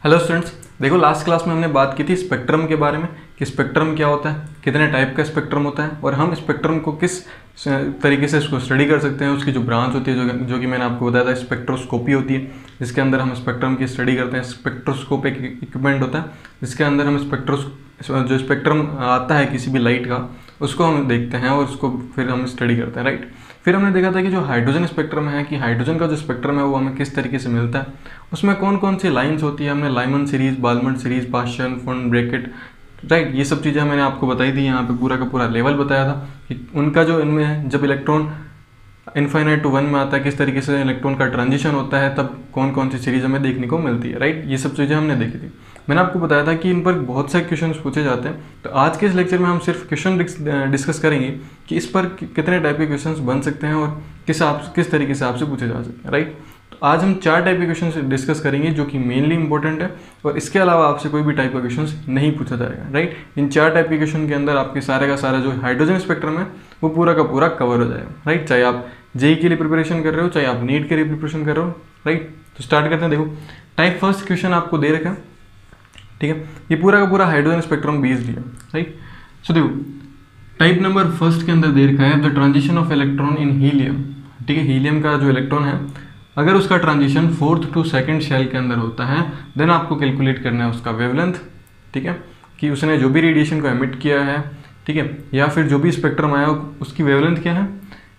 Hello students, देखो last class में हमने बात की थी स्पेक्ट्रम के बारे में कि स्पेक्ट्रम क्या होता है, कितने टाइप का स्पेक्ट्रम होता है और हम स्पेक्ट्रम को किस तरीके से उसको स्टडी कर सकते हैं। उसकी जो ब्रांच होती है जो कि मैंने आपको बताया था स्पेक्ट्रोस्कोपी होती है, जिसके अंदर हम स्पेक्ट्रम की स्टडी करते हैं। स्पेक्ट्रोस्कोप एक इक्विपमेंट होता है जिसके अंदर हम जो स्पेक्ट्रम आता है किसी भी लाइट का उसको हम देखते हैं और उसको फिर हम स्टडी करते हैं, राइट। फिर हमने देखा था कि जो हाइड्रोजन स्पेक्ट्रम है कि हाइड्रोजन का जो स्पेक्ट्रम है वो हमें किस तरीके से मिलता है, उसमें कौन कौन सी लाइंस होती है। हमने Lyman series, Balmer series, Paschen, Pfund, Brackett, right, ये सब चीज़ें मैंने आपको बताई थी। यहाँ पे पूरा का पूरा लेवल बताया था कि उनका जो इनमें है जब इलेक्ट्रॉन इनफाइनाइट टू 1 में आता है किस तरीके से इलेक्ट्रॉन का ट्रांजिशन होता है, तब कौन कौन सी सीरीज हमें देखने को मिलती है, राइट। ये सब चीज़ें हमने देखी थी। मैंने आपको बताया था कि इन पर बहुत सारे क्वेश्चन पूछे जाते हैं। तो आज के इस लेक्चर में हम सिर्फ क्वेश्चन डिस्कस करेंगे कि इस पर कितने टाइप के क्वेश्चन बन सकते हैं और किस तरीके से आपसे पूछे जा सकते हैं, राइट। तो आज हम 4 टाइप के क्वेश्चन डिस्कस करेंगे जो कि मेनली इंपॉर्टेंट है और इसके अलावा आपसे कोई भी टाइप का क्वेश्चन नहीं पूछा जाएगा, राइट। इन 4 टाइप के क्वेश्चन के अंदर आपके सारे का सारा जो हाइड्रोजन स्पेक्ट्रम है वो पूरा का पूरा कवर हो जाएगा, राइट। चाहे आप जेई के लिए प्रिपरेशन कर रहे हो, चाहे आप नीट के लिए प्रिपरेशन कर रहे हो, राइट। तो स्टार्ट करते हैं। देखो टाइप फर्स्ट क्वेश्चन आपको दे रखा है, ठीक है। ये पूरा का पूरा हाइड्रोजन स्पेक्ट्रम बेस्ड है, राइट। सो देखो टाइप नंबर फर्स्ट के अंदर दे रखा है the transition of electron in helium, ठीक है। हीलियम का जो इलेक्ट्रॉन है अगर उसका transition 4th to 2nd shell के अंदर होता है देन आपको कैलकुलेट करना है उसका वेवलेंथ, ठीक है, कि उसने जो भी रेडिएशन को एमिट किया है, ठीक है, या फिर जो भी स्पेक्ट्रम आया उसकी वेवलेंथ क्या है,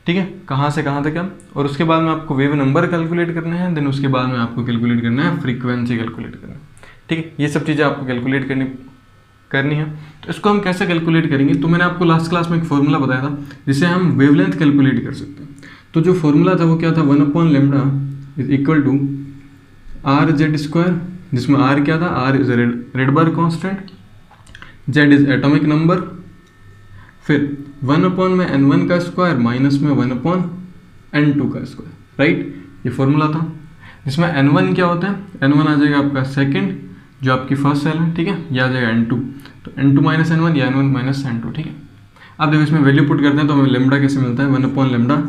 ठीक है, कहाँ से कहाँ तक है। और उसके बाद में आपको वेव नंबर कैलकुलेट करना है, देन उसके बाद में आपको कैलकुलेट करना है फ्रीक्वेंसी कैलकुलेट करना है, ठीक है। ये सब चीज़ें आपको कैलकुलेट करनी है। तो इसको हम कैसे कैलकुलेट करेंगे, तो मैंने आपको लास्ट क्लास में एक फॉर्मूला बताया था जिससे हम वेवलेंथ कैलकुलेट कर सकते हैं। तो जो फॉर्मूला था वो क्या था, 1/λ इज इक्वल टू RZ², जिसमें R क्या था, R is Rydberg constant, Z is atomic number, फिर 1/N1 का स्क्वायर माइनस में 1/N2 का स्क्वायर, राइट। ये फॉर्मूला था जिसमें N1 क्या होता है, N1 आ जाएगा आपका सेकंड जो आपकी फर्स्ट सेल है, ठीक है, यह आ जाएगा N2, तो N2 माइनस N1 या N1 माइनस N2, ठीक है। अब देखो इसमें वैल्यू पुट करते हैं तो हमें लेमडा कैसे मिलता है, 1/λ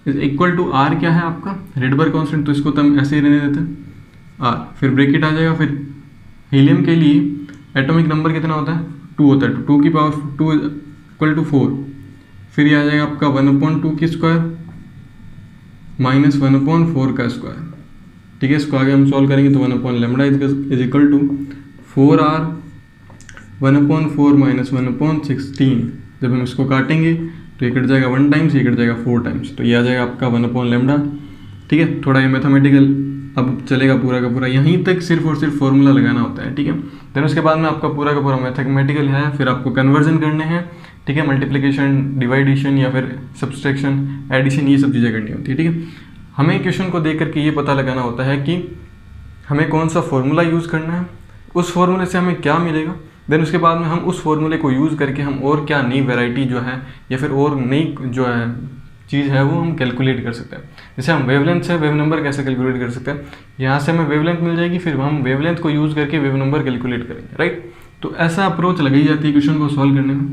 इज इक्वल टू R क्या है आपका रेडबर्ग कांस्टेंट, तो इसको तो हम ऐसे ही रहने देते हैं R, फिर ब्रैकेट आ जाएगा, फिर हीलियम के लिए एटॉमिक नंबर कितना होता है 2 होता है, 2 की पावर 2 इक्वल टू 4, फिर ये आ जाएगा आपका 1/2 की स्क्वायर माइनस 1/4 का स्क्वायर, ठीक है। इसको आगे हम सॉल्व करेंगे तो 1/λ is equal to 4R 1/4 minus 1/16। जब हम इसको काटेंगे तो ये कट जाएगा 1 टाइम्स, ये कट जाएगा 4 टाइम्स, तो ये आ जाएगा आपका 1/λ, ठीक है। थोड़ा ये मैथमेटिकल अब चलेगा पूरा का पूरा, यहीं तक सिर्फ और सिर्फ फॉर्मूला लगाना होता है, ठीक है। देन उसके बाद में आपका पूरा का पूरा मैथमेटिकल है, फिर आपको कन्वर्जन करने हैं, ठीक है, मल्टीप्लिकेशन, डिवाइडेशन या फिर सब्सट्रैक्शन, एडिशन, ये सब चीज़ें करनी होती है, ठीक है। हमें क्वेश्चन को देख करके ये पता लगाना होता है कि हमें कौन सा फॉर्मूला यूज़ करना है, उस फॉर्मूले से हमें क्या मिलेगा, देन उसके बाद में हम उस फॉर्मूले को यूज़ करके हम और क्या नई वैरायटी जो है या फिर और नई जो है चीज़ है वो हम कैलकुलेट कर सकते हैं। जैसे हम वेवलेंथ से वेव नंबर कैसे कैलकुलेट कर सकते हैं, यहाँ से हमें वेवलेंथ मिल जाएगी, फिर हम वेवलेंथ को यूज़ करके वेव नंबर कैलकुलेट करेंगे, राइट। तो ऐसा अप्रोच लगाई जाती है क्वेश्चन को सॉल्व करने में।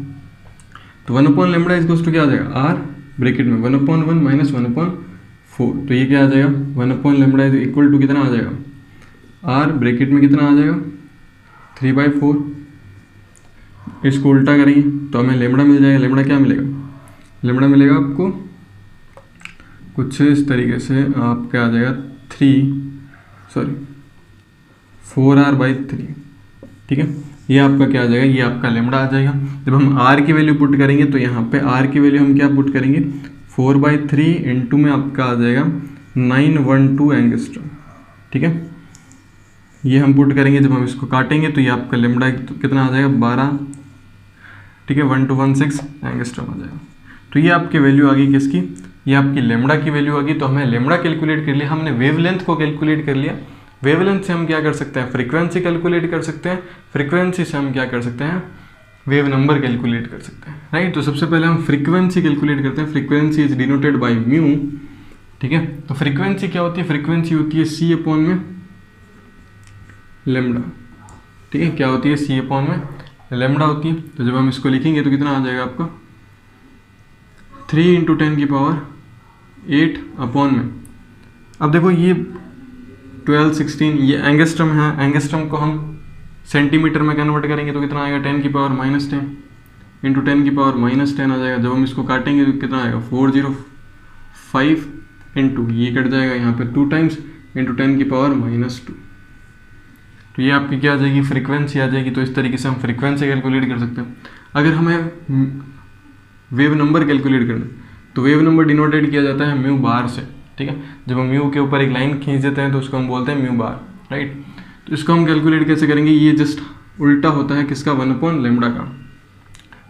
तो 1/λ इज टू क्या आ जाएगा, R ब्रैकेट में 1/1 माइनस 1/4, तो ये क्या आ जाएगा 1/λ इज इक्वल टू कितना आ जाएगा, R ब्रैकेट में कितना आ जाएगा 3/4। इसको उल्टा करेंगे तो हमें लेमड़ा मिल जाएगा। लेमड़ा क्या मिलेगा, लेमड़ा मिलेगा आपको कुछ इस तरीके से, आपका आ जाएगा 4R/3, ठीक है। ये आपका क्या आ जाएगा, ये आपका लेमड़ा आ जाएगा। जब हम R की वैल्यू पुट करेंगे तो यहाँ पे R की वैल्यू हम क्या पुट करेंगे, 4/3 इंटू में आपका आ जाएगा 912 एंगस्ट्रॉम, ठीक है। ये हम पुट करेंगे, जब हम इसको काटेंगे तो ये आपका लेमड़ा कितना आ जाएगा 12, ठीक है, 1216 एंगस्ट्रॉम आ जाएगा। तो ये आपकी वैल्यू आ गई किसकी, ये आपकी लेमड़ा की वैल्यू आ गई। तो हमें लेमड़ा कैलकुलेट कर लिया, हमने वेवलेंथ को कैलकुलेट कर लिया। वेवलेंथ से हम क्या कर सकते हैं, फ्रीक्वेंसी कैलकुलेट कर सकते हैं, फ्रीक्वेंसी से हम क्या कर सकते हैं, वेव नंबर कैलकुलेट कर सकते हैं, राइट। तो सबसे पहले हम फ्रीक्वेंसी कैलकुलेट करते हैं। Frequency is denoted by mu, ठीक है। तो फ्रीक्वेंसी क्या होती है, फ्रीक्वेंसी होती है C/में लेमड़ा, ठीक है। क्या होती है, C/में लेमड़ा होती है। तो जब हम इसको लिखेंगे तो कितना आ जाएगा आपका 3 × 10⁸ 8 अपॉन में। अब देखो ये 12 16 ये एंगस्ट्रम है, एंगस्ट्रम को हम सेंटीमीटर में कन्वर्ट करेंगे तो कितना आएगा 10 की पावर -10 इंटू 10 की पावर -10 आ जाएगा। जब हम इसको काटेंगे तो कितना आएगा 405 इंटू ये कट जाएगा यहाँ पे 2 टाइम्स इंटू 10 की पावर -2। तो ये आपकी क्या आ जाएगी, फ्रीक्वेंसी आ जाएगी। तो इस तरीके से हम फ्रीक्वेंसी कैलकुलेट कर सकते हैं। अगर हमें वेव नंबर कैलकुलेट करना तो वेव नंबर डिनोटेड किया जाता है म्यू बार से, ठीक है। जब हम म्यू के ऊपर एक लाइन खींच देते हैं तो उसको हम बोलते हैं म्यू बार, राइट। तो इसको हम कैलकुलेट कैसे करेंगे, ये जस्ट उल्टा होता है किसका, 1/λ का।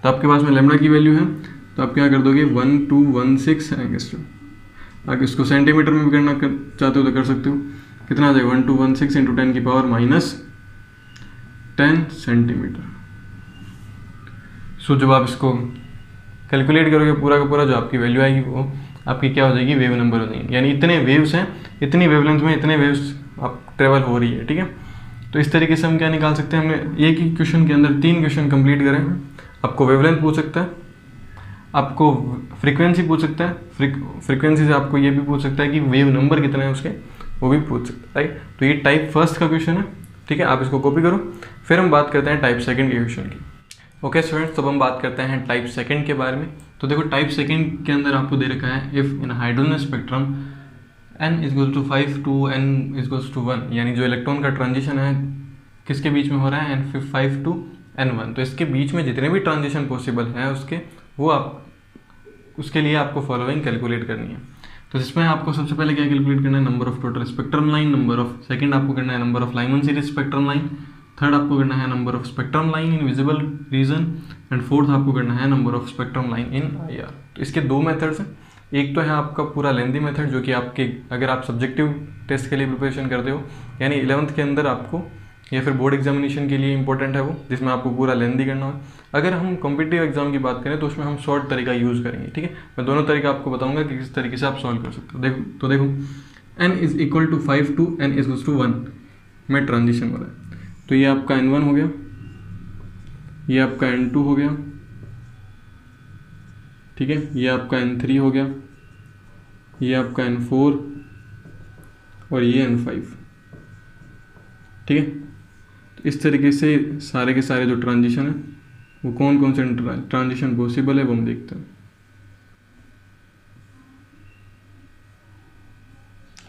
तो आपके पास में लैम्डा की वैल्यू है तो आप क्या कर दोगे 1216 एंगस्ट्रम। अगर इसको सेंटीमीटर में भी करना चाहते हो तो कर सकते हो। कितना आ जाएगा 1216 इंटू 10 की पावर -10 सेंटीमीटर। सो जब आप इसको कैलकुलेट करोगे पूरा का पूरा जो आपकी वैल्यू आएगी वो आपकी क्या हो जाएगी, वेव नंबर हो जाएगी। यानी इतने वेव्स हैं, इतनी वेवलेंथ में इतने वेव्स आप ट्रेवल हो रही है, ठीक है। तो इस तरीके से हम क्या निकाल सकते हैं, हमने एक ही क्वेश्चन के अंदर 3 क्वेश्चन कंप्लीट करे हैं। आपको वेवलेंथ पूछ सकता है, आपको फ्रीक्वेंसी पूछ सकता है, फ्रीक्वेंसी से आपको ये भी पूछ सकता है कि वेव नंबर कितना है उसके, वो भी पूछ सकता है, राइट। तो ये टाइप फर्स्ट का क्वेश्चन है, ठीक है। आप इसको कॉपी करो। फिर हम बात करते हैं टाइप सेकंड के क्वेश्चन की। ओके स्टूडेंट्स, तब हम बात करते हैं टाइप सेकंड के बारे में। तो देखो टाइप सेकंड के अंदर आपको दे रखा है if in hydrogen spectrum n = 5 to n = 1, यानी जो इलेक्ट्रॉन का ट्रांजिशन है किसके बीच में हो रहा है, n 5 to n1। तो इसके बीच में जितने भी ट्रांजिशन पॉसिबल है उसके लिए आपको फॉलोइंग कैलकुलेट करनी है। तो इसमें आपको सबसे पहले क्या कैलकुलेट करना है, number of total spectrum line, number of second आपको करना है number of Lyman series spectrum line, third आपको करना है number of spectrum line in visible region, and fourth आपको करना है number of spectrum line in IR। तो इसके 2 मेथड्स हैं। एक तो है आपका पूरा लेंथी मेथड जो कि आपके अगर आप सब्जेक्टिव टेस्ट के लिए प्रिपरेशन करते हो, यानी 11th के अंदर आपको या फिर बोर्ड एग्जामिनेशन के लिए इंपॉर्टेंट है वो, जिसमें आपको पूरा लेंथी करना है। अगर हम कॉम्पिटिटिव एग्जाम की बात करें तो उसमें हम शॉर्ट तरीका यूज़ करेंगे, ठीक है। मैं दोनों तरीका आपको बताऊंगा कि किस तरीके से आप सॉल्व कर सकते हो। देखो n = 5 to n = 1 में ट्रांजिशन हो रहा है। तो ये आपका n1 हो गया, ये आपका n2 हो गया, ठीक है, ये आपका n3 हो गया, ये आपका n4 और ये n5, ठीक है। तो इस तरीके से सारे के सारे जो ट्रांजिशन है वो कौन कौन से ट्रांजिशन पॉसिबल है वो हम देखते हैं,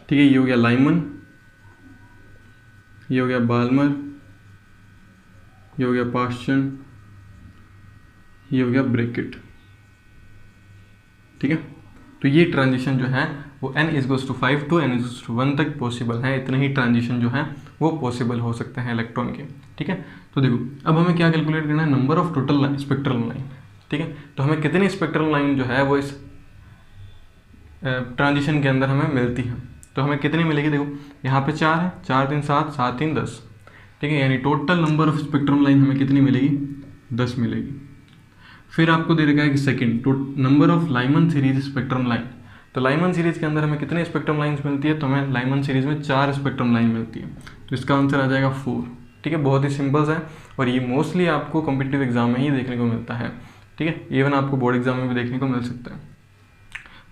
ठीक है। ये हो गया लाइमन, ये हो गया बाल्मर, ये हो गया पास्चन, ये हो गया ब्रैकेट, ठीक है। तो ये ट्रांजिशन जो है वो n = 5 to n = 1 तक पॉसिबल है। इतने ही ट्रांजिशन जो है वो पॉसिबल हो सकते हैं इलेक्ट्रॉन के, ठीक है। तो देखो अब हमें क्या कैलकुलेट करना है, number of total spectral line, ठीक है। तो हमें कितनी स्पेक्ट्रल लाइन जो है वो इस ट्रांजिशन के अंदर हमें मिलती है। तो हमें कितनी मिलेगी, देखो यहाँ पे 4 है, 4 3 7 7 3 10, ठीक है। यानी total number of spectrum line हमें कितनी मिलेगी, 10 मिलेगी। फिर आपको दे रखा है कि second number of Lyman series spectrum line. तो लाइमन सीरीज के अंदर हमें कितने स्पेक्ट्रम लाइंस मिलती है, तो हमें लाइमन सीरीज में 4 स्पेक्ट्रम लाइन मिलती है। तो इसका आंसर आ जाएगा 4, ठीक है। बहुत ही सिंपल है और ये मोस्टली आपको कॉम्पिटिटिव एग्जाम में ही देखने को मिलता है, ठीक है। इवन आपको बोर्ड एग्जाम में भी देखने को मिल सकता है।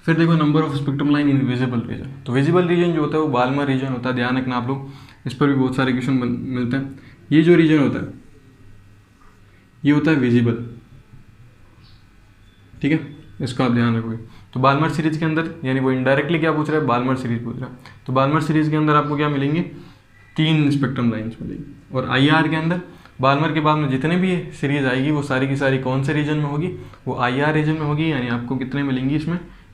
फिर देखो number of spectrum line in visible region. तो विजिबल रीजन जो होता है वो बाल्मर रीजन होता है, ध्यान रखना आप लोग, इस पर भी बहुत सारे क्वेश्चन मिलते हैं। ये जो रीजन होता है ये होता है विजिबल, ठीक है, इसको आप ध्यान रखोगे। तो बाल्मर सीरीज के अंदर यानी वो इनडायरेक्टली क्या पूछ रहा है, बाल्मर सीरीज पूछ रहा है। तो बाल्मर सीरीज के अंदर आपको क्या मिलेंगे, 3 स्पेक्ट्रम लाइंस मिलेगी। और IR के अंदर बाल्मर के बाद में जितने भी सीरीज आएगी वो सारी की सारी कौन से रीजन में होगी, वो IR रीजन में होगी। यानी आपको कितने मिलेंगी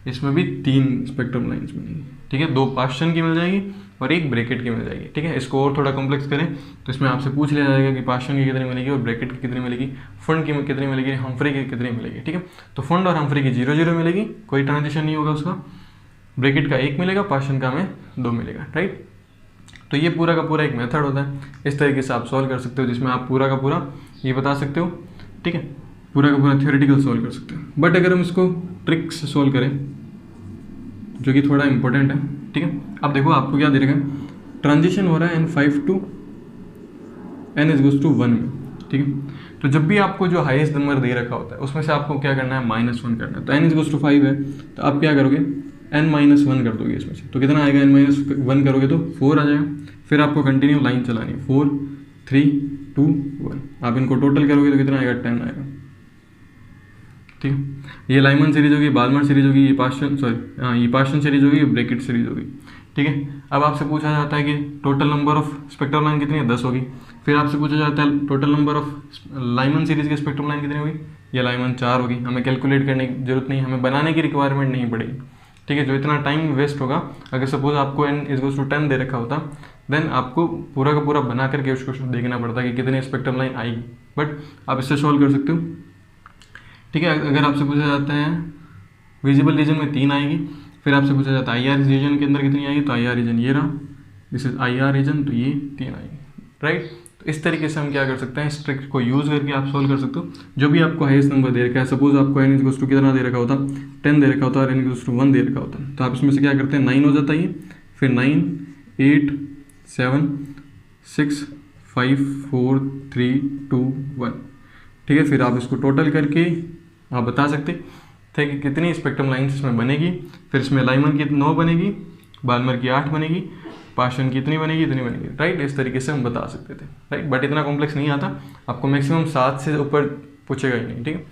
इसमें भी 3 स्पेक्ट्रम लाइंस मिलेंगी, ठीक है। 2 पास्चन की मिल जाएगी और 1 ब्रैकेट की मिल जाएगी, ठीक है। इसको और थोड़ा कॉम्प्लेक्स करें तो इसमें आपसे पूछ लिया जाएगा कि पास्चन की कितनी मिलेगी और ब्रैकेट की कितनी मिलेगी, फंड की कितनी मिलेगी, हम्फ्री की कितनी मिलेगी, ठीक है। तो फंड और हम्फ्री की 0 0 मिलेगी, कोई ट्रांजिशन नहीं होगा उसका। ब्रैकेट का 1 मिलेगा, पास्चन का हमें 2 मिलेगा, राइट। तो ये पूरा का पूरा एक मेथड होता है, इस तरीके से आप सॉल्व कर सकते हो, जिसमें आप पूरा का पूरा ये बता सकते हो, ठीक है, पूरा का पूरा थ्योरेटिकल सॉल्व कर सकते हो। बट अगर हम इसको ट्रिक से सॉल्व करें जो कि थोड़ा इंपॉर्टेंट है, ठीक है। अब देखो आपको क्या दे रखा है, ट्रांजिशन हो रहा है n5 to n = 1 में, ठीक है। तो जब भी आपको जो हाईएस्ट नंबर दे रखा होता है उसमें से आपको क्या करना है, -1 करना है। तो n = 5 है तो आप क्या करोगे, n-1 कर दोगे इसमें से, तो कितना आएगा, n-1 करोगे तो 4 आ जाएगा। फिर आपको कंटिन्यू लाइन चलानी है, 4 3 2 1, आप इनको टोटल करोगे तो कितना आएगा, 10 आएगा। ठीक है, ये लाइमन सीरीज होगी, बाल्मर सीरीज होगी, ये पास्टन सीरीज होगी, ब्रैकेट सीरीज होगी। ठीक है, अब आपसे पूछा जाता है कि total number of spectrum line कितनी है, 10 होगी। फिर आपसे पूछा जाता है total number of Lyman series की स्पेक्ट्रम लाइन कितनी होगी, ये लाइमन 4 होगी। हमें कैलकुलेट करने की जरूरत नहीं, हमें बनाने की रिक्वायरमेंट नहीं पड़ेगी। ठीक है, जो इतना टाइम वेस्ट होगा, अगर सपोज आपको n=10 दे रखा होता, देन आपको पूरा का पूरा बना करके उसको देखना पड़ता कि कितनी स्पेक्ट्रम लाइन आएगी, बट आप इससे सॉल्व कर सकते हो। ठीक है, अगर आपसे पूछा जाता है विजिबल रीजन में 3 आएगी, फिर आपसे पूछा जाता है IR रीजन के अंदर कितनी आएगी, तो IR रीजन ये रहा, दिस इज IR रीजन, तो ये 3 आएगी। राइट, तो इस तरीके से हम क्या कर सकते हैं, इस ट्रिक को यूज़ करके आप सॉल्व कर सकते हो। जो भी आपको हाईएस्ट नंबर दे रखा है, सपोज आपको n कितना दे रखा होता, 10 दे रखा होता और n=1 दे रखा होता, तो आप इसमें से क्या करते हैं, 9 हो जाता है ये, फिर 9 8 7 6 5 4 3 2 1। ठीक है, फिर आप इसको टोटल करके आप बता सकते थे कि कितनी स्पेक्ट्रम लाइन्स इसमें बनेगी। फिर इसमें लाइमन की 9 बनेगी, बाल्मर की 8 बनेगी, पास्टन की इतनी बनेगी, इतनी बनेगी। राइट, इस तरीके से हम बता सकते थे। राइट, बट इतना कॉम्प्लेक्स नहीं आता, आपको मैक्सिमम 7 से ऊपर पूछेगा ही नहीं। ठीक है,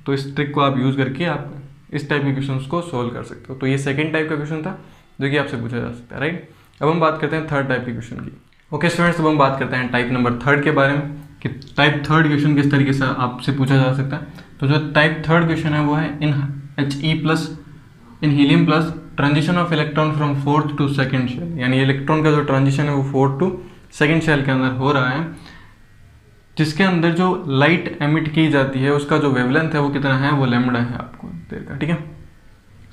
तो इस ट्रिक को आप यूज़ करके आप इस टाइप के क्वेश्चन को सोल्व कर सकते हो। तो ये सेकेंड टाइप का क्वेश्चन था जो कि आपसे पूछा जा सकता है। राइट, अब हम बात करते हैं थर्ड टाइप के क्वेश्चन की। ओके स्टूडेंट्स, अब हम बात करते हैं टाइप नंबर 3 के बारे में कि टाइप 3 क्वेश्चन किस तरीके से आपसे पूछा जा सकता है। तो जो टाइप 3 क्वेश्चन है वो है in He+ in helium plus transition of electron from 4th to 2nd shell, यानी इलेक्ट्रॉन का जो ट्रांजिशन है वो 4th टू 2nd शेल के अंदर हो रहा है, जिसके अंदर जो लाइट एमिट की जाती है उसका जो वेवलेंथ है वो कितना है, वो लैम्बडा है आपको देर का। ठीक है,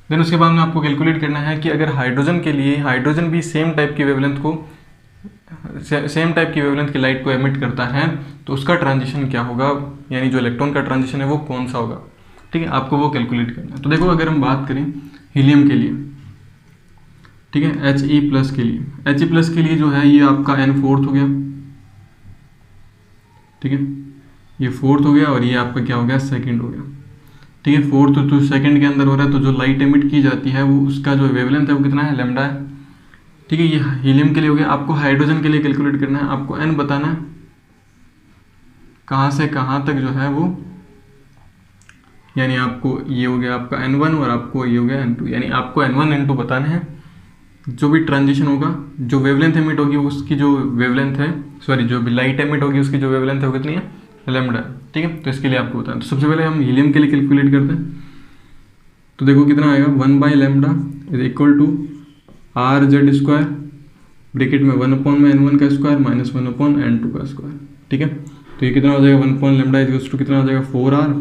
देन उसके बाद में आपको कैलकुलेट करना है कि अगर हाइड्रोजन के लिए, हाइड्रोजन भी सेम टाइप की वेवलेंथ की लाइट को एमिट करता है, तो उसका ट्रांजिशन क्या होगा, यानी जो इलेक्ट्रॉन का ट्रांजिशन है वो कौन सा होगा। ठीक है, आपको वो कैलकुलेट करना है। तो देखो, अगर हम बात करें हीलियम के लिए, ठीक है, He+ के लिए, He+ के लिए जो है ये आपका n4th हो गया। ठीक है, ये 4th हो गया और ये आपका क्या हो गया, 2nd हो गया। ठीक है, 4th टू 2nd के अंदर हो रहा है, तो जो लाइट एमिट की जाती है वो उसका जो वेवलेंथ है वो कितना है, लैम्बडा है। ठीक है, ये हीलियम के लिए हो गया। आपको हाइड्रोजन के लिए कैलकुलेट करना है, आपको n बताना है कहाँ से कहाँ तक जो है वो, यानी आपको ये हो गया आपका n1 और आपको ये हो गया n2, यानी आपको n1 n2 बताना है। जो भी ट्रांजिशन होगा, जो वेवलेंथ एमिट होगी उसकी जो वेवलेंथ है, सॉरी जो भी लाइट एमिट होगी उसकी जो वेवलेंथ है वो कितनी है, लैम्बडा। ठीक है, तो इसके लिए आपको बताना। तो सबसे पहले हम हीलियम के लिए कैलकुलेट करते हैं। तो देखो कितना आएगा, 1/λ is equal to RZ², bracket में 1/n1 का स्क्वायर माइनस 1/n2 का स्क्वायर। ठीक है, तो ये कितना हो जाएगा, 1/λ इज टू कितना हो जाएगा, 4R,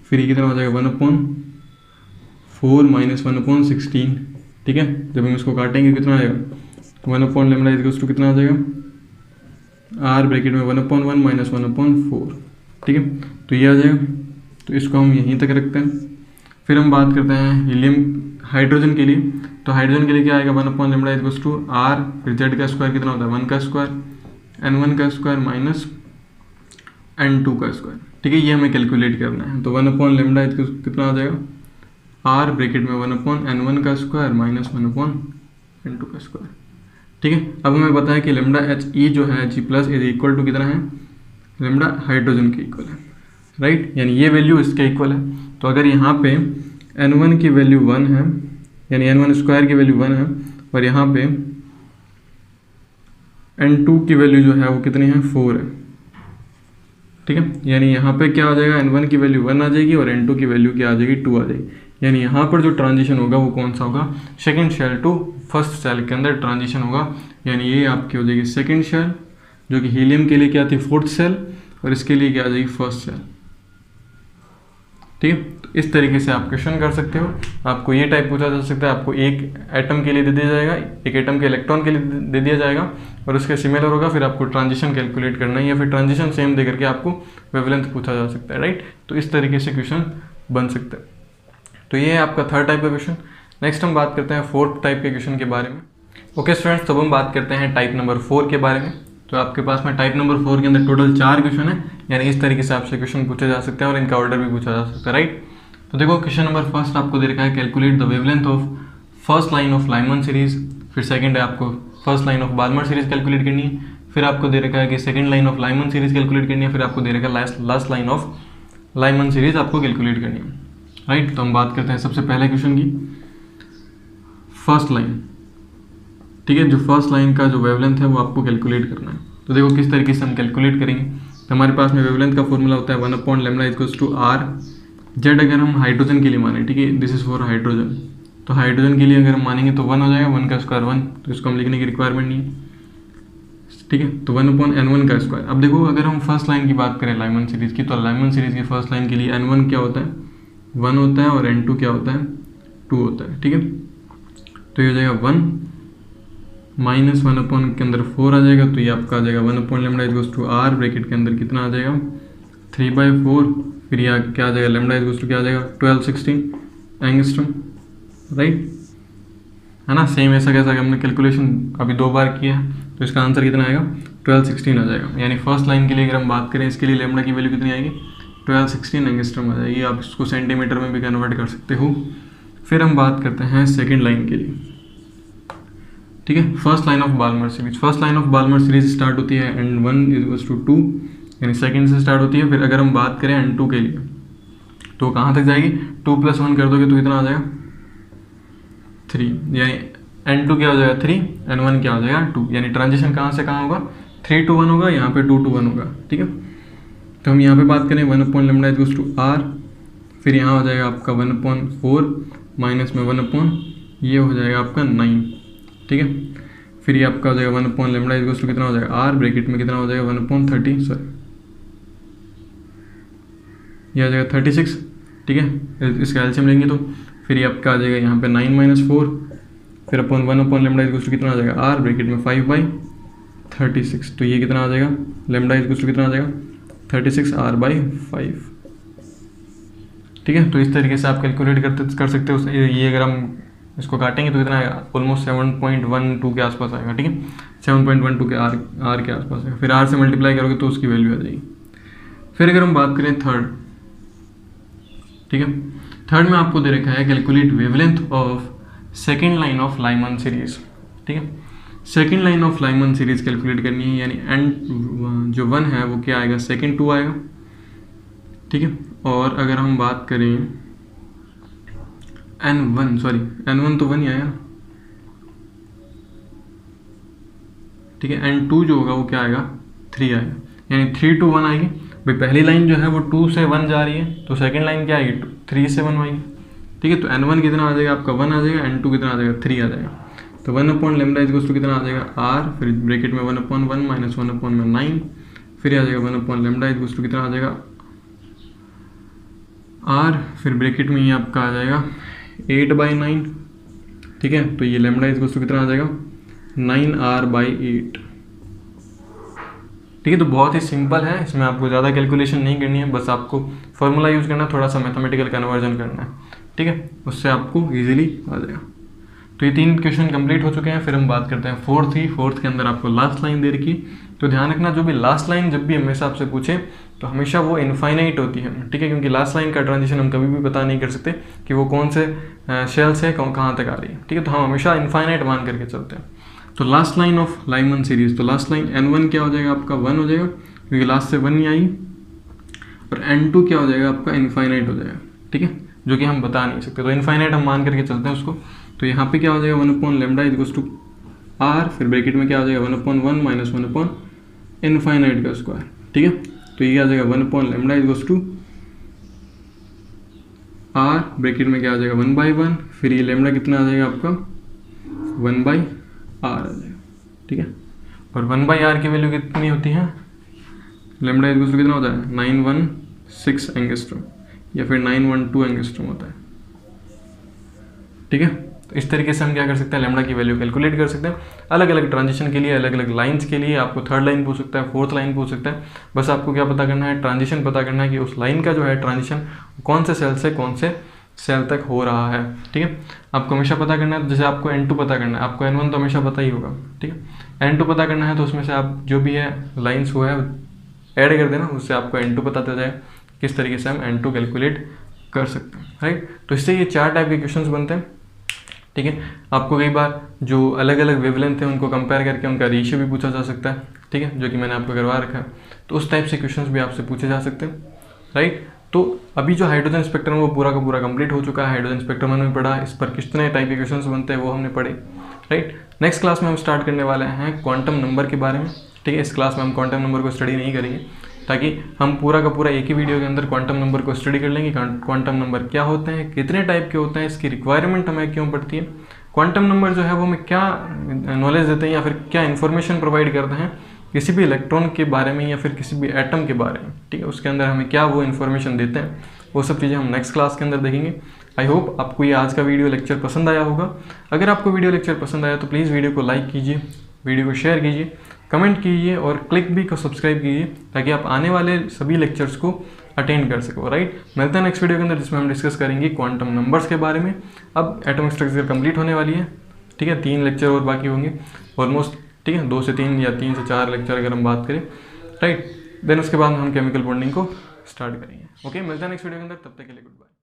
फिर ये कितना हो जाएगा, 1/4 माइनस 1/16। ठीक है, जब हम इसको काटेंगे कितना आएगा, 1/λ इज टू कितना आ जाएगा, R ब्रैकेट में 1/1 माइनस 1/4। ठीक है, तो ये आ जाएगा। तो इसको हम यहीं तक रखते हैं। फिर हम बात करते हैं हीलियम हाइड्रोजन के लिए। तो हाइड्रोजन के लिए क्या आएगा, 1/λ इज टू R, फिर Z का स्क्वायर कितना होता है, 1 का स्क्वायर, n1 का स्क्वायर माइनस n2 का स्क्वायर। ठीक है, ये हमें कैलकुलेट करना है। तो 1/λ कितना आ जाएगा, R ब्रैकेट में 1/n1 का स्क्वायर माइनस 1/n2 का स्क्वायर। ठीक है, अब हमें पता है कि लैम्बडा He जो है He+ इज इक्वल टू कितना है, लैम्बडा हाइड्रोजन के इक्वल है। राइट, यानी ये वैल्यू इसके इक्वल है। तो अगर यहाँ पे n1 की वैल्यू 1 है, यानी n1 स्क्वायर की वैल्यू 1 है, और यहाँ पे n2 की वैल्यू जो है वो कितनी है, 4 है। ठीक है, यानी यहाँ पे क्या आ जाएगा, n1 की वैल्यू 1 आ जाएगी और n2 की वैल्यू क्या आ जाएगी, 2 आ जाएगी। यानी यहाँ पर जो ट्रांजिशन होगा वो कौन सा होगा, 2nd shell to 1st shell के अंदर ट्रांजिशन होगा। यानी ये आपकी हो जाएगी 2nd शेल, जो कि हीलियम के लिए क्या थी, 4th शेल, और इसके लिए क्या आ जाएगी, 1st शेल। ठीक है, तो इस तरीके से आप क्वेश्चन कर सकते हो। आपको ये टाइप पूछा जा सकता है, आपको एक एटम के लिए दे दिया जाएगा, एक एटम के इलेक्ट्रॉन के लिए दे दिया जाएगा और उसके सिमिलर होगा, फिर आपको ट्रांजिशन कैलकुलेट करना है या फिर ट्रांजिशन सेम दे करके आपको वेवलेंथ पूछा जा सकता है। राइट, तो इस तरीके से क्वेश्चन बन सकता है। तो ये है आपका 3rd टाइप का क्वेश्चन। नेक्स्ट हम बात करते हैं 4th टाइप के क्वेश्चन के बारे में। ओके स्टूडेंट्स, तब हम बात करते हैं टाइप नंबर 4 के बारे में। तो आपके पास में टाइप नंबर 4 के अंदर टोटल 4 क्वेश्चन है, यानी इस तरीके से आपसे क्वेश्चन पूछे जा सकते हैं और इनका ऑर्डर भी पूछा जा सकता है। राइट, तो देखो क्वेश्चन नंबर 1 आपको दे रखा है, calculate the wavelength of first line of Lyman series, फिर सेकंड है आपको first line of Balmer series calculate करनी है, फिर आपको दे रखा है कि second line of Lyman series calculate करनी है, फिर आपको दे रखा है last line of Lyman series आपको कैलकुलेट करनी है, राइट। तो हम बात करते हैं सबसे पहले क्वेश्चन की, फर्स्ट लाइन, ठीक है। जो फर्स्ट लाइन का जो वेवलेंथ है वो आपको कैलकुलेट करना है। तो देखो किस तरीके से हम कैलकुलेट करेंगे। तो हमारे पास में वेवलेंथ का फॉर्मूला होता है 1/λ इक्वल्स टू आर जेड, अगर हम हाइड्रोजन के लिए माने, ठीक है, दिस इज फॉर हाइड्रोजन। तो हाइड्रोजन के लिए अगर हम मानेंगे तो 1 हो जाएगा, 1 का स्क्वायर 1, तो इसको हम लिखने की रिक्वायरमेंट नहीं है, ठीक है। तो 1/n1 का स्क्वायर। अब देखो अगर हम फर्स्ट लाइन की बात करें लाइमन सीरीज की, तो लाइमन सीरीज की फर्स्ट लाइन के लिए n1 क्या होता है, 1 होता है, और n2 क्या होता है, 2 होता है, ठीक है। तो ये हो जाएगा 1 माइनस 1 के अंदर 4 आ जाएगा, तो ये आपका आ जाएगा 1/λ इक्वल्स टू आर, ब्रैकेट के अंदर कितना आ जाएगा 3/4, फिर यह क्या आ जाएगा लैम्डा इक्वल्स टू क्या आ जाएगा 1216 एंगस्ट्रॉम, राइट, है ना। सेम ऐसा कैसा कि हमने कैलकुलेशन अभी 2 बार किया है, तो इसका आंसर कितना आएगा 1216 आ जाएगा। यानी फर्स्ट लाइन के लिए अगर हम बात करें, इसके लिए लैम्डा की वैल्यू कितनी आएगी 1216 एंगस्ट्रॉम आ जाएगी। आप इसको सेंटीमीटर में भी कन्वर्ट कर सकते हो। फिर हम बात करते हैं सेकेंड लाइन के लिए, ठीक है। First line of Balmer series, first line of Balmer series start होती है n1 इक्वल्स टू 2, यानी सेकंड से स्टार्ट होती है। फिर अगर हम बात करें n2 के लिए, तो कहाँ तक जाएगी, 2 + 1 कर दोगे तो कितना आ जाएगा 3, यानी n2 क्या हो जाएगा 3, n1 क्या हो जाएगा 2, यानी ट्रांजिशन कहाँ से कहाँ होगा 3 to 1 होगा, यहाँ पे 2 to 1 होगा, ठीक है। तो हम यहाँ पे बात करें 1/λ इक्वल्स टू आर, फिर यहाँ हो जाएगा आपका 1/4 माइनस में 1 ये हो जाएगा आपका 9, ठीक है। फिर ये आपका हो जाएगा 1/λ इक्वल्स टू कितना हो जाएगा आर, ब्रैकेट में कितना हो जाएगा 1/30, सॉरी ये आ जाएगा 36, ठीक है। इसका एलसीएम लेंगे तो फिर ये आपका आ जाएगा यहाँ पे 9 - 4, फिर अपन 1/λ इक्वल्स टू कितना आ जाएगा आर, ब्रैकेट में 5/36, तो ये कितना आ जाएगा लैम्डा इक्वल्स टू कितना आ जाएगा 36 r/5, ठीक है। तो इस तरीके से आप कैलकुलेट कर सकते हो। ये अगर हम इसको काटेंगे तो कितना आएगा ऑलमोस्ट 7.12 के आसपास आएगा, ठीक है, 7.12 के आर के आसपास आएगा। फिर आर से मल्टीप्लाई करोगे तो उसकी वैल्यू आ जाएगी। फिर अगर हम बात करें थर्ड, ठीक है, थर्ड में आपको दे रखा है calculate wavelength of second line of Lyman series, ठीक है। Second line of Lyman series calculate करनी है, यानी n जो 1 है वो क्या आएगा सेकेंड 2 आएगा, ठीक है। और अगर हम बात करें n1 तो 1 ही आएगा, ठीक है। n2 जो होगा वो क्या आएगा 3 आएगा, यानी 3 to 1 आएगी। भाई पहली लाइन जो है वो 2 से 1 जा रही है, तो सेकंड लाइन क्या आएगी 3 से 1 आएगी, ठीक है। तो n1 कितना आ जाएगा आपका 1 आ जाएगा, n2 कितना आ जाएगा 3 आ जाएगा। तो 1/λ इक्वल्स टू कितना आ जाएगा r, फिर ब्रैकेट में 1/1 माइनस 1/9, फिर आ जाएगा 1/λ इक्वल्स टू कितना आ जाएगा r, फिर ब्रैकेट में ये आपका आ जाएगा 8/9, ठीक है। तो ये लैम्डा इक्वल्स टू कितना आ जाएगा 9r/8, ठीक है। तो बहुत ही सिंपल है, इसमें आपको ज़्यादा कैलकुलेशन नहीं करनी है, बस आपको फॉर्मूला यूज़ करना है, थोड़ा सा मैथमेटिकल कन्वर्जन करना है, ठीक है, उससे आपको इजीली आ जाएगा। तो ये 3 क्वेश्चन कंप्लीट हो चुके हैं। फिर हम बात करते हैं फोर्थ के अंदर आपको लास्ट लाइन दे रखी। तो ध्यान रखना जो भी लास्ट लाइन जब भी हमेशा आपसे पूछे तो हमेशा वो इनफाइनाइट होती है, ठीक है, क्योंकि लास्ट लाइन का ट्रांजिशन हम कभी भी पता नहीं कर सकते कि वो कौन से शेल से कहाँ तक आ रही है, ठीक है। तो हम हमेशा इनफाइनाइट मान करके चलते हैं। तो last line of Lyman series, तो लास्ट लाइन n1 क्या हो जाएगा आपका 1 हो जाएगा, क्योंकि लास्ट से 1 नहीं आई, और n2 क्या हो जाएगा आपका इनफाइनाइट हो जाएगा, ठीक है, जो कि हम बता नहीं सकते। तो इनफाइनाइट हम मान करके चलते हैं उसको। तो यहाँ पे क्या हो जाएगा 1/λ इक्वल्स टू आर, फिर ब्रैकेट में क्या हो जाएगा 1/1 माइनस 1/इनफाइनाइट का स्क्वायर, ठीक है। तो ये आ जाएगा 1/λ इक्वल्स टू आर, ब्रैकेट में क्या आ जाएगा 1/1, फिर ये लैम्डा कितना आ जाएगा आपका 1/r आ जाएगा, ठीक है। और 1/r की वैल्यू कितनी होती है, लैम्डा इक्वल्स टू कितना होता है 916 एंगस्ट्रॉम, या फिर 912 एंगस्ट्रॉम होता है, ठीक है। तो इस तरीके से हम क्या कर सकते हैं, लैम्डा की वैल्यू कैलकुलेट कर सकते हैं। अलग अलग ट्रांजिशन के लिए, अलग अलग लाइंस के लिए आपको थर्ड लाइन पूछ सकता है, फोर्थ लाइन पूछ सकता है। बस आपको क्या पता करना है, ट्रांजिशन पता करना है कि उस लाइन का जो है ट्रांजिशन कौन से सेल से कौन से सेल तक हो रहा है, ठीक है। आपको हमेशा पता करना है, जैसे आपको n2 पता करना है, आपको n1 तो हमेशा पता ही होगा, ठीक है। n2 पता करना है तो उसमें से आप जो भी है लाइन्स वो है ऐड कर देना, उससे आपको n2 पता चल जाए किस तरीके से हम n2 कैलकुलेट कर सकते हैं, राइट। तो इससे ये 4 टाइप के क्वेश्चंस बनते हैं। ठीक है। आपको कई बार जो अलग अलग वेवलेंथ है उनको कंपेयर करके उनका रेशियो भी पूछा जा सकता है, ठीक है, जो कि मैंने आपको करवा रखा है। तो उस टाइप से क्वेश्चंस भी आपसे पूछे जा सकते हैं, राइट। तो अभी जो हाइड्रोजन स्पेक्ट्रम वो पूरा का पूरा कंप्लीट हो चुका है। हाइड्रोजन स्पेक्ट्रम हमने पढ़ा, इस पर कितने टाइप के क्वेश्चंस बनते हैं वो हमने पढ़े, राइट। नेक्स्ट क्लास में हम स्टार्ट करने वाले हैं क्वांटम नंबर के बारे में, ठीक है। इस क्लास में हम क्वांटम नंबर को स्टडी नहीं करेंगे, ताकि हम पूरा का पूरा एक ही वीडियो के अंदर क्वांटम नंबर को स्टडी कर लेंगे। क्वांटम नंबर क्या होते हैं, कितने टाइप के होते हैं, इसकी रिक्वायरमेंट हमें क्यों पड़ती है, क्वांटम नंबर जो है वो हमें क्या नॉलेज देते हैं या फिर क्या इन्फॉर्मेशन प्रोवाइड करते हैं किसी भी इलेक्ट्रॉन के बारे में या फिर किसी भी एटम के बारे में, ठीक है, उसके अंदर हमें क्या वो इन्फॉर्मेशन देते हैं, वो सब चीज़ें हम नेक्स्ट क्लास के अंदर देखेंगे। आई होप आपको ये आज का वीडियो लेक्चर पसंद आया होगा। अगर आपको वीडियो लेक्चर पसंद आया तो प्लीज़ वीडियो को लाइक कीजिए, वीडियो को शेयर कीजिए, कमेंट कीजिए और क्लिक भी को सब्सक्राइब कीजिए, ताकि आप आने वाले सभी लेक्चर्स को अटेंड कर सको, राइट। मिलते हैं नेक्स्ट वीडियो के अंदर, जिसमें हम डिस्कस करेंगे क्वांटम नंबर्स के बारे में। अब एटॉमिक स्ट्रक्चर कंप्लीट होने वाली है, ठीक है, 3 लेक्चर और बाकी होंगे ऑलमोस्ट, ठीक है, 2 से 3 या 3 से 4 लेक्चर अगर हम बात करें, राइट। देन उसके बाद हम केमिकल बॉन्डिंग को स्टार्ट करेंगे। ओके, मिलते हैं नेक्स्ट वीडियो के अंदर, तब तक के लिए गुड बाय।